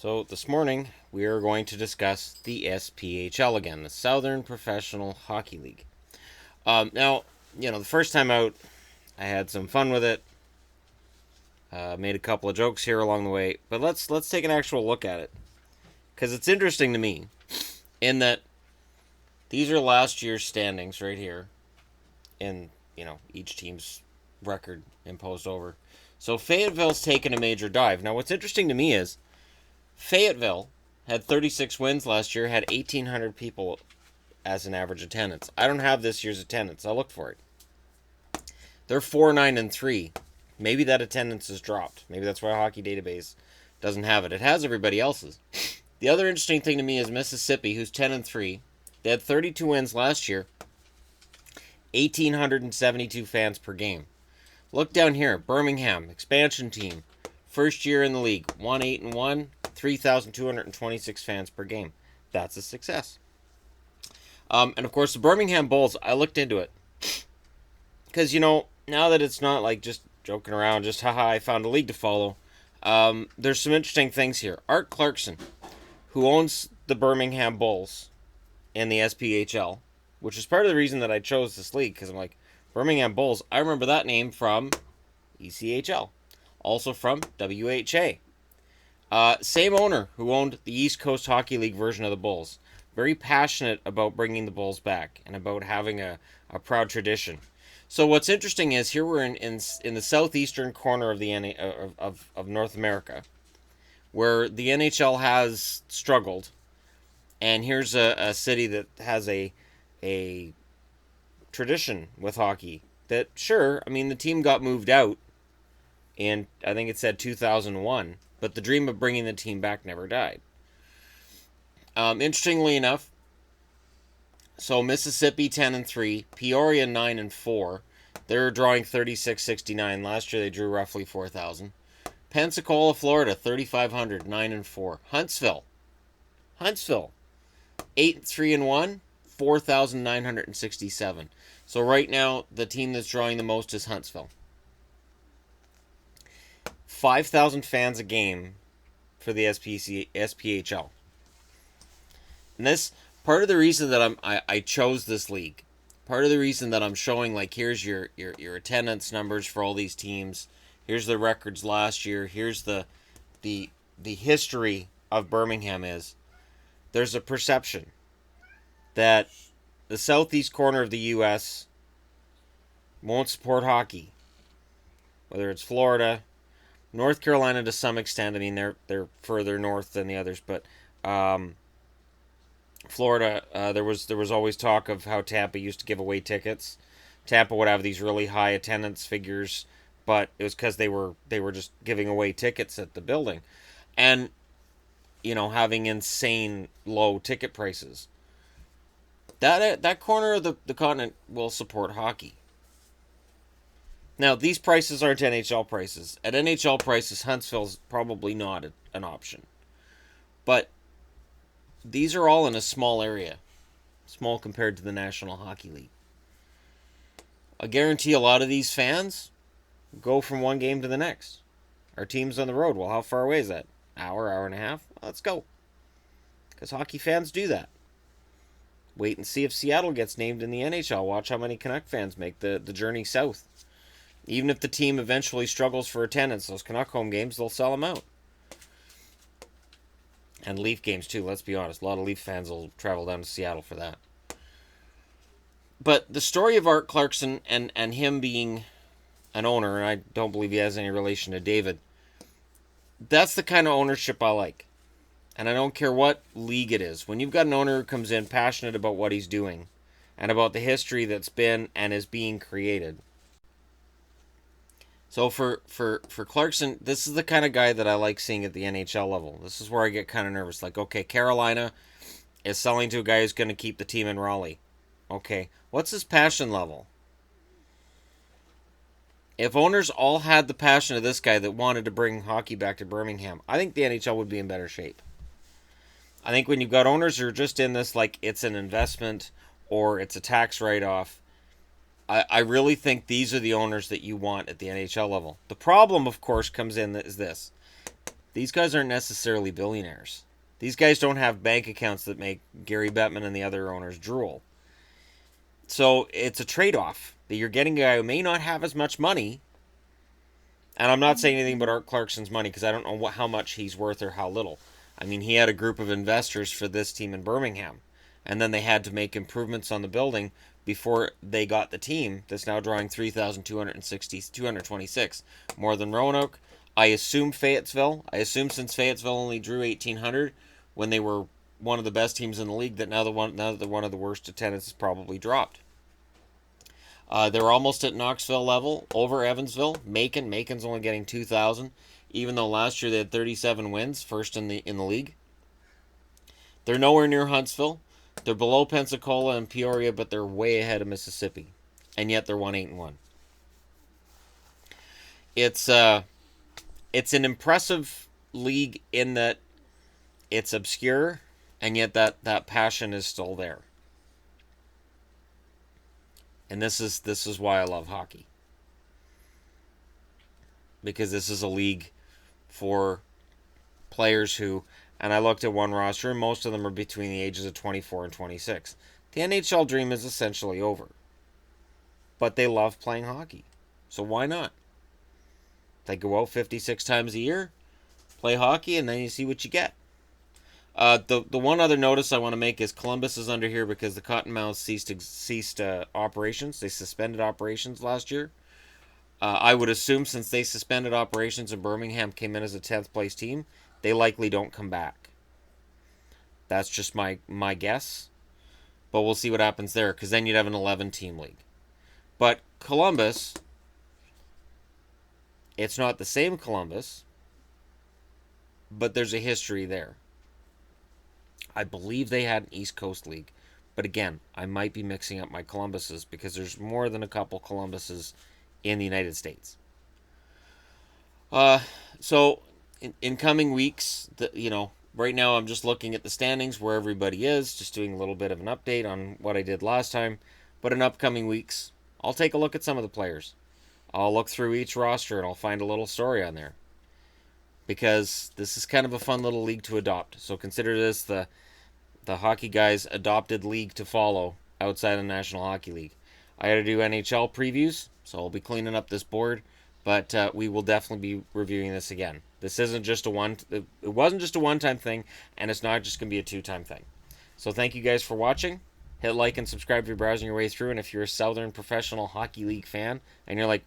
So this morning we are going to discuss the SPHL again, the Southern Professional Hockey League. Now, the first time out, I had some fun with it. Made a couple of jokes here along the way, but let's take an actual look at it, because it's interesting to me, in that these are last year's standings right here, in each team's record imposed over. So Fayetteville's taken a major dive. Now, what's interesting to me is Fayetteville had 36 wins last year, had 1,800 people as an average attendance. I don't have this year's attendance. I'll look for it. They're 4-9-3. Maybe that attendance has dropped. Maybe that's why Hockey Database doesn't have it. It has everybody else's. The other interesting thing to me is Mississippi, who's 10-3. They had 32 wins last year, 1,872 fans per game. Look down here, Birmingham, expansion team, first year in the league, 1-8-1, 3,226 fans per game. That's a success. And of course, the Birmingham Bulls, I looked into it. Because, now that it's not like just joking around, just haha, I found a league to follow, there's some interesting things here. Art Clarkson, who owns the Birmingham Bulls in the SPHL, which is part of the reason that I chose this league, because I'm like, Birmingham Bulls, I remember that name from ECHL, also from WHA. Same owner who owned the East Coast Hockey League version of the Bulls. Very passionate about bringing the Bulls back and about having a proud tradition. So what's interesting is here we're in the southeastern corner of the of North America, where the NHL has struggled, and here's a city that has a tradition with hockey. That sure, I mean the team got moved out in, I think it said 2001, but the dream of bringing the team back never died. Interestingly enough, so Mississippi 10-3, Peoria 9-4. They're drawing 3669. Last year they drew roughly 4,000. Pensacola, Florida 3,500, 9-4. Huntsville 8-3-1, 4,967. So right now the team that's drawing the most is Huntsville. 5,000 fans a game for the SPHL. And this, part of the reason that I chose this league, part of the reason that I'm showing, like, here's your attendance numbers for all these teams, here's the records last year, here's the history of Birmingham, is there's a perception that the southeast corner of the U.S. won't support hockey. Whether it's Florida, North Carolina to some extent. I mean, they're further north than the others, but Florida, there was always talk of how Tampa used to give away tickets. Tampa would have these really high attendance figures, but it was because they were just giving away tickets at the building, and having insane low ticket prices. That corner of the continent will support hockey. Now, these prices aren't NHL prices. At NHL prices, Huntsville's probably not an option. But these are all in a small area. Small compared to the National Hockey League. I guarantee a lot of these fans go from one game to the next. Our team's on the road. Well, how far away is that? Hour and a half? Let's go. Because hockey fans do that. Wait and see if Seattle gets named in the NHL. Watch how many Canuck fans make the journey south. Even if the team eventually struggles for attendance, those Canuck home games, they'll sell them out. And Leaf games too, let's be honest. A lot of Leaf fans will travel down to Seattle for that. But the story of Art Clarkson and him being an owner, and I don't believe he has any relation to David, that's the kind of ownership I like. And I don't care what league it is. When you've got an owner who comes in passionate about what he's doing and about the history that's been and is being created. So for Clarkson, this is the kind of guy that I like seeing at the NHL level. This is where I get kind of nervous. Like, okay, Carolina is selling to a guy who's going to keep the team in Raleigh. Okay, what's his passion level? If owners all had the passion of this guy that wanted to bring hockey back to Birmingham, I think the NHL would be in better shape. I think when you've got owners who are just in this like it's an investment or it's a tax write-off, I really think these are the owners that you want at the NHL level. The problem, of course, comes in is this. These guys aren't necessarily billionaires. These guys don't have bank accounts that make Gary Bettman and the other owners drool. So it's a trade-off that you're getting a guy who may not have as much money. And I'm not saying anything about Art Clarkson's money because I don't know how much he's worth or how little. I mean, he had a group of investors for this team in Birmingham. And then they had to make improvements on the building before they got the team that's now drawing 226 more than Roanoke. I assume Fayetteville. I assume since Fayetteville only drew 1,800 when they were one of the best teams in the league, that now that they're one of the worst attendance has probably dropped. They're almost at Knoxville level over Evansville. Macon's only getting 2,000, even though last year they had 37 wins, first in the league. They're nowhere near Huntsville. They're below Pensacola and Peoria, but they're way ahead of Mississippi, and yet they're 1-8-1. It's an impressive league in that it's obscure, and yet that passion is still there. And this is why I love hockey. Because this is a league for players who, and I looked at one roster, and most of them are between the ages of 24 and 26. The NHL dream is essentially over. But they love playing hockey. So why not? They go out 56 times a year, play hockey, and then you see what you get. The one other notice I want to make is Columbus is under here because the Cottonmouths ceased operations. They suspended operations last year. I would assume since they suspended operations and Birmingham came in as a 10th place team, they likely don't come back. That's just my guess. But we'll see what happens there, because then you'd have an 11-team league. But Columbus, it's not the same Columbus, but there's a history there. I believe they had an East Coast League. But again, I might be mixing up my Columbuses because there's more than a couple Columbuses in the United States. So in coming weeks, right now I'm just looking at the standings where everybody is, just doing a little bit of an update on what I did last time. But in upcoming weeks, I'll take a look at some of the players. I'll look through each roster and I'll find a little story on there. Because this is kind of a fun little league to adopt. So consider this the hockey guys' adopted league to follow outside of the National Hockey League. I got to do NHL previews, so I'll be cleaning up this board, but we will definitely be reviewing this again. This isn't just it wasn't just a one-time thing, and it's not just going to be a two-time thing. So thank you guys for watching. Hit like and subscribe if you're browsing your way through, and if you're a Southern Professional Hockey League fan, and you're like,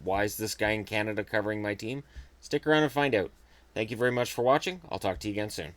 why is this guy in Canada covering my team? Stick around and find out. Thank you very much for watching. I'll talk to you again soon.